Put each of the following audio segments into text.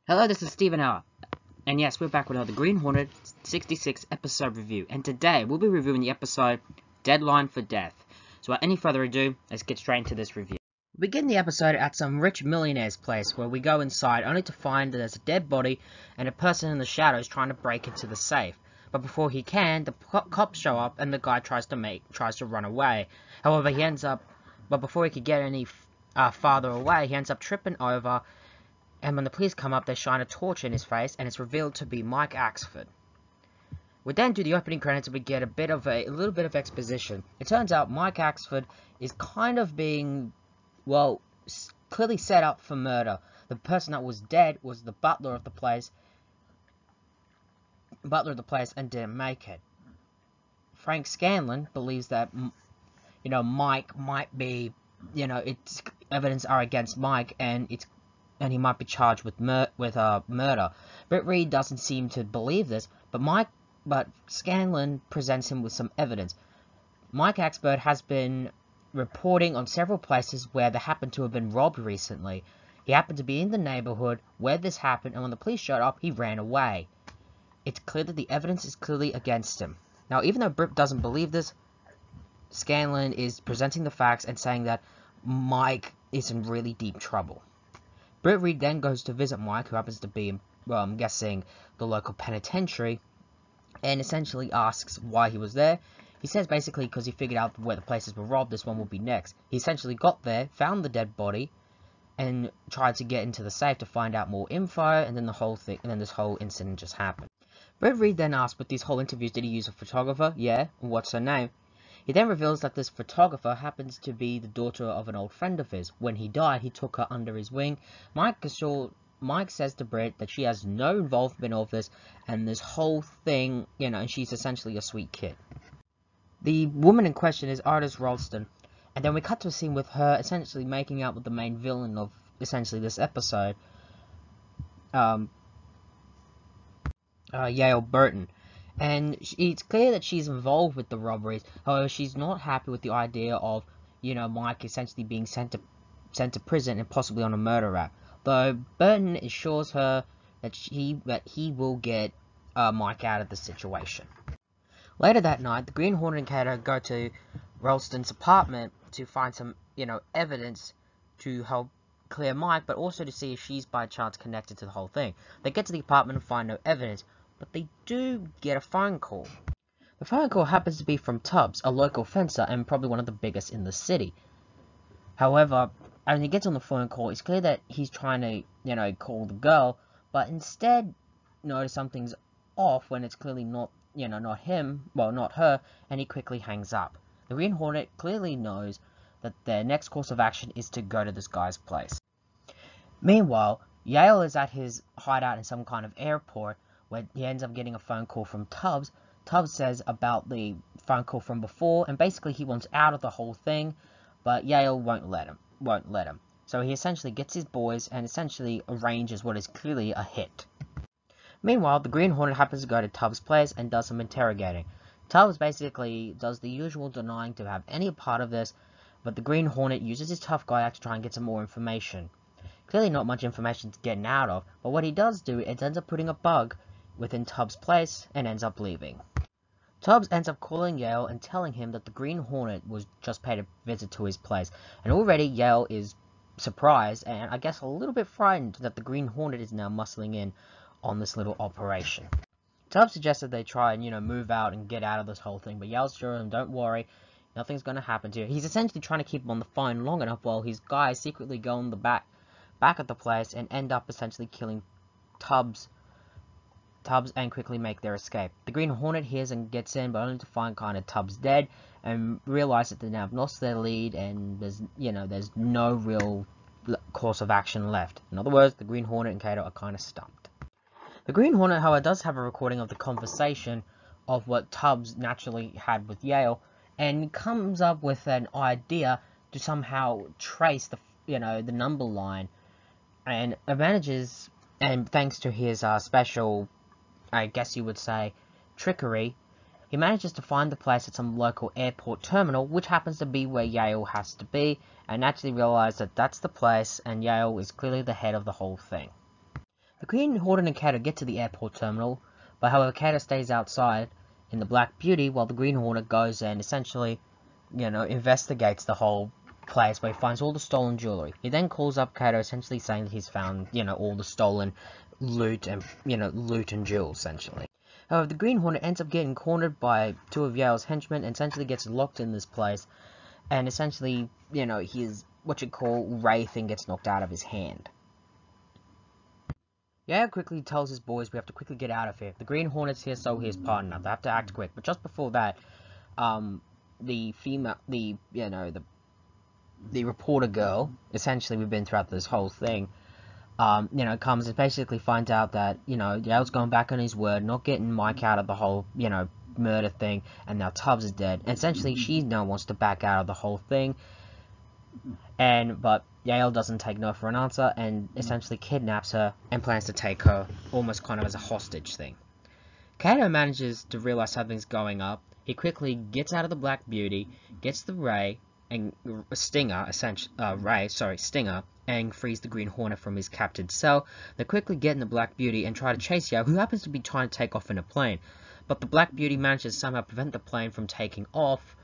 Hello, this is Steven Hour, and yes, we're back with another Green Hornet 66 episode review, and today we'll be reviewing the episode Deadline for Death. So without any further ado, let's get straight into this review. We begin the episode at some rich millionaire's place, where we go inside only to find that there's a dead body and a person in the shadows trying to break into the safe. But before he can, the cops show up and the guy tries to run away. However, but before he could get any farther away, he ends up tripping over. And when the police come up, they shine a torch in his face, and it's revealed to be Mike Axford. We then do the opening credits, and we get a little bit of exposition. It turns out Mike Axford is kind of being, well, clearly set up for murder. The person that was dead was the butler of the place, and didn't make it. Frank Scanlon believes that, Mike might be, its evidence are against Mike, and he might be charged with murder. Britt Reed doesn't seem to believe this, but Scanlon presents him with some evidence. Mike Axford has been reporting on several places where there happened to have been robbed recently. He happened to be in the neighborhood where this happened, and when the police showed up, he ran away. It's clear that the evidence is clearly against him. Now, even though Britt doesn't believe this, Scanlon is presenting the facts and saying that Mike is in really deep trouble. Britt Reed then goes to visit Mike, who happens to be, well, I'm guessing, the local penitentiary, and essentially asks why he was there. He says basically because he figured out where the places were robbed, this one will be next. He essentially got there, found the dead body, and tried to get into the safe to find out more info, and then this whole incident just happened. Britt Reed then asks, with these whole interviews, did he use a photographer? Yeah. And what's her name? He then reveals that this photographer happens to be the daughter of an old friend of his. When he died, he took her under his wing. Mike says to Britt that she has no involvement of this, and this whole thing, and she's essentially a sweet kid. The woman in question is Artis Ralston, and then we cut to a scene with her essentially making out with the main villain of essentially this episode, Yale Burton. And it's clear that she's involved with the robberies. However, she's not happy with the idea of, Mike essentially being sent to prison and possibly on a murder rap. Though Burton assures her that he will get Mike out of the situation. Later that night, the Green Hornet and Kato go to Ralston's apartment to find some, evidence to help clear Mike, but also to see if she's by chance connected to the whole thing. They get to the apartment and find no evidence, but they do get a phone call. The phone call happens to be from Tubbs, a local fencer and probably one of the biggest in the city. However, when he gets on the phone call, it's clear that he's trying to, call the girl, but instead notice something's off when it's clearly not, not him, well, not her, and he quickly hangs up. The Green Hornet clearly knows that their next course of action is to go to this guy's place. Meanwhile, Yale is at his hideout in some kind of airport, where he ends up getting a phone call from Tubbs. Tubbs says about the phone call from before, and basically he wants out of the whole thing, but Yale won't let him. So he essentially gets his boys and essentially arranges what is clearly a hit. Meanwhile, the Green Hornet happens to go to Tubbs' place and does some interrogating. Tubbs basically does the usual denying to have any part of this, but the Green Hornet uses his tough guy act to try and get some more information. Clearly not much information to get out of, but what he does do, it ends up putting a bug within Tubbs' place and ends up leaving. Tubbs ends up calling Yale and telling him that the Green Hornet was just paid a visit to his place, and already Yale is surprised and I guess a little bit frightened that the Green Hornet is now muscling in on this little operation. Tubbs suggested they try and move out and get out of this whole thing, but Yale's sure him, don't worry, nothing's going to happen to you. He's essentially trying to keep him on the phone long enough while his guys secretly go in the back at the place and end up essentially killing Tubbs and quickly make their escape. The Green Hornet hears and gets in, but only to find kind of Tubbs dead and realize that they now have lost their lead and there's no real course of action left. In other words, the Green Hornet and Kato are kind of stumped. The Green Hornet, however, does have a recording of the conversation of what Tubbs naturally had with Yale and comes up with an idea to somehow trace the number line, and manages, and thanks to his special, I guess you would say, trickery, he manages to find the place at some local airport terminal, which happens to be where Yale has to be, and naturally realize that that's the place, and Yale is clearly the head of the whole thing. The Green Hornet and Kato get to the airport terminal, but however Kato stays outside in the Black Beauty while the Green Hornet goes and essentially, investigates the whole place where he finds all the stolen jewelry. He then calls up Kato, essentially saying that he's found, all the stolen loot and, loot and jewels, essentially. However, the Green Hornet ends up getting cornered by two of Yale's henchmen and essentially gets locked in this place. And essentially, his, Ray thing gets knocked out of his hand. Yale quickly tells his boys we have to quickly get out of here. The Green Hornet's here, so his partner. They have to act quick. But just before that, the reporter girl, essentially we've been throughout this whole thing, comes and basically finds out that, Yale's going back on his word, not getting Mike out of the whole, murder thing, and now Tubbs is dead. And essentially, she now wants to back out of the whole thing, but Yale doesn't take no for an answer, and essentially kidnaps her, and plans to take her, almost kind of as a hostage thing. Kato manages to realize something's going up. He quickly gets out of the Black Beauty, gets the Stinger, and frees the Green Hornet from his captured cell. They quickly get in the Black Beauty and try to chase Yale, who happens to be trying to take off in a plane. But the Black Beauty manages to somehow prevent the plane from taking off,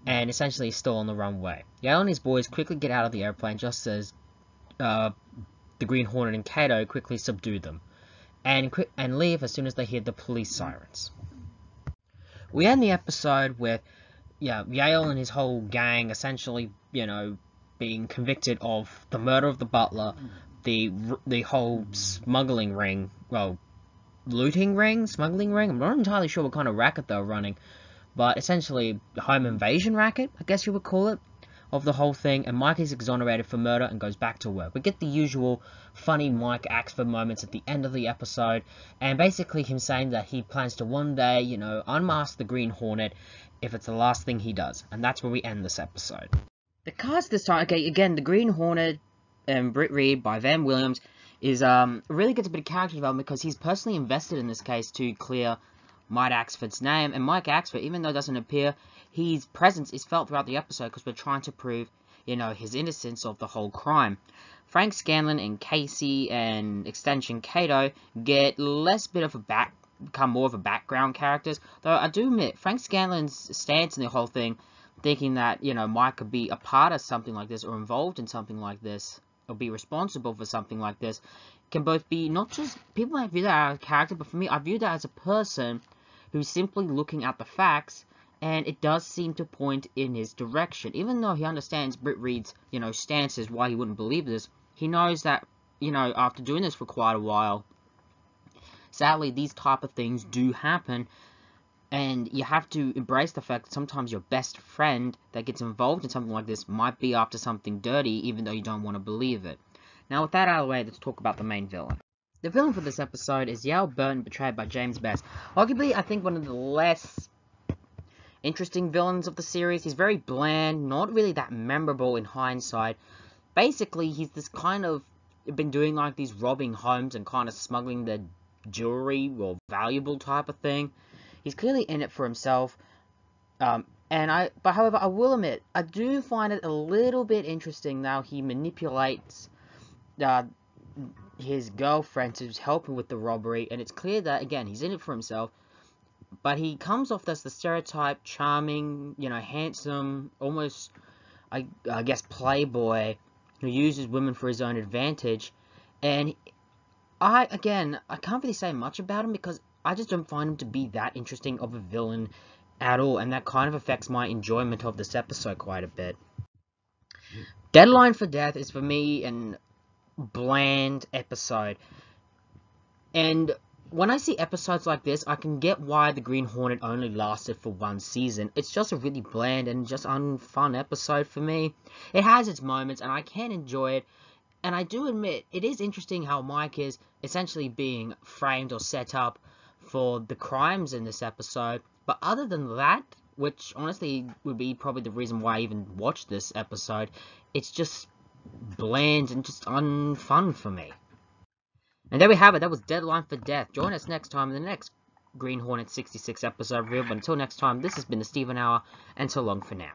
and essentially is still on the runway. Yale and his boys quickly get out of the airplane just as the Green Hornet and Kato quickly subdue them, and leave as soon as they hear the police sirens. We end the episode with Yale and his whole gang essentially, being convicted of the murder of the butler, the whole smuggling ring, smuggling ring, I'm not entirely sure what kind of racket they were running, but essentially home invasion racket, I guess you would call it, of the whole thing, and Mike is exonerated for murder and goes back to work. We get the usual funny Mike Axford moments at the end of the episode, and basically him saying that he plans to one day, unmask the Green Hornet if it's the last thing he does, and that's where we end this episode. The cast this time, okay, again, the Green Hornet, Britt Reed by Van Williams, is really gets a bit of character development because he's personally invested in this case to clear Mike Axford's name, and Mike Axford, even though it doesn't appear, his presence is felt throughout the episode because we're trying to prove, his innocence of the whole crime. Frank Scanlon and Casey and Extension Kato get become more of a background characters, though I do admit, Frank Scanlon's stance in the whole thing, thinking that, Mike could be a part of something like this, or involved in something like this, or be responsible for something like this, can both be, not just, people might view that as a character, but for me, I view that as a person who's simply looking at the facts, and it does seem to point in his direction. Even though he understands Britt Reed's, stances, why he wouldn't believe this, he knows that, after doing this for quite a while, sadly, these type of things do happen, and you have to embrace the fact that sometimes your best friend that gets involved in something like this might be up to something dirty, even though you don't want to believe it. Now, with that out of the way, let's talk about the main villain. The villain for this episode is Yale Burton, portrayed by James Best. Arguably, I think one of the less interesting villains of the series. He's very bland, not really that memorable in hindsight. Basically, he's this kind of been doing like these robbing homes and kind of smuggling the jewelry or valuable type of thing. He's clearly in it for himself. But however, I will admit, I do find it a little bit interesting how he manipulates his girlfriend to help him with the robbery, and it's clear that, again, he's in it for himself, but he comes off as the stereotype, charming, handsome, almost, I guess, playboy, who uses women for his own advantage, and I can't really say much about him, because I just don't find him to be that interesting of a villain at all, and that kind of affects my enjoyment of this episode quite a bit. Deadline for Death is, for me, an bland episode, and when I see episodes like this, I can get why the Green Hornet only lasted for one season. It's just a really bland and just unfun episode for me. It has its moments, and I can enjoy it, and I do admit, it is interesting how Mike is essentially being framed or set up for the crimes in this episode, but other than that, which honestly would be probably the reason why I even watched this episode, it's just bland and just unfun for me. And there we have it. That was Deadline for Death. Join us next time in the next Green Hornet 66 episode review. But until next time, this has been the Steven Hour, and so long for now.